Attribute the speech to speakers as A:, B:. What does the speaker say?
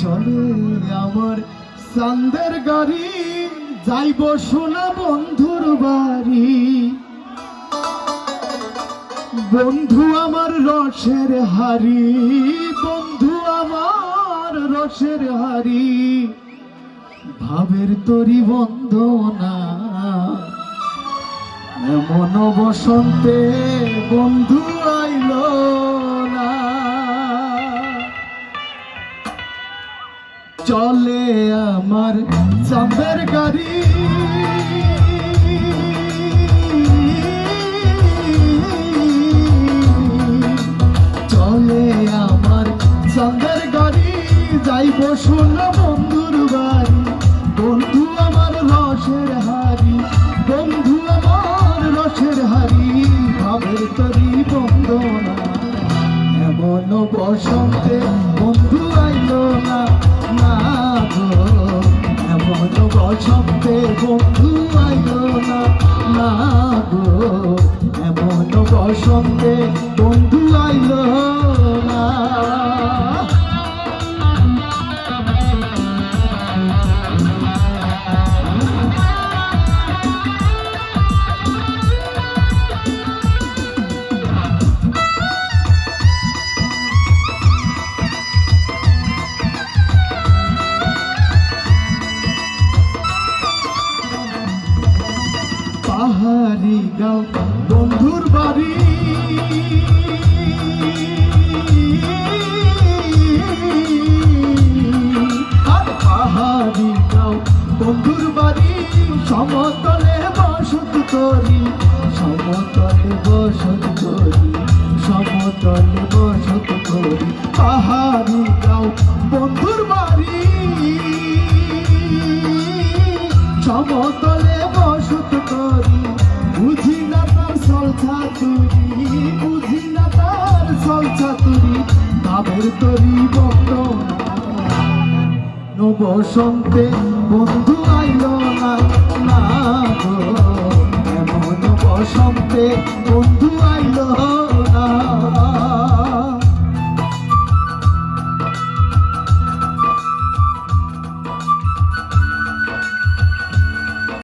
A: চলে আমার চাঁদের গাড়ি, যাইব সোনা বন্ধুর বাড়ি। বন্ধু আমার রসের হাড়ি, বন্ধু আমার রসের হাড়ি, ভাবের তরি বন্ধনা। এমন বসন্তে বন্ধু আইল না। চলে আমার চাঁদের গাড়ি, চলে আমার চাঁদের গাড়ি, যাইব সোনা বন্ধুর বাড়ি। বন্ধু আমার রসের হাড়ি, বন্ধু আমার রসের হাড়ি, ভাবের তরি বন্দনা। এমন বসন্তে বন্ধু আইল না, না গো। এমন বসন্তে বন্ধু আইল না, না গো। এমন বসন্তে বন্ধু আইল না। পাহাড়ি গাঁও বন্ধুর বাড়ি, আর পাহাড়ি গাঁও বন্ধুর বাড়ি, সমতলে বসত করি, সমতলে বসত করি, সমতলে বসত করি। পাহাড়ি গাঁও বন্ধুর বাড়ি, সমতলে বসত করি। বুঝি না তার সলছা তুরি, বুঝি না তার সলছা তুরি, ভাবের তরি বন্দনা। বসন্তে বন্ধু আইল না, না গো। এমন বসন্তে বন্ধু আইল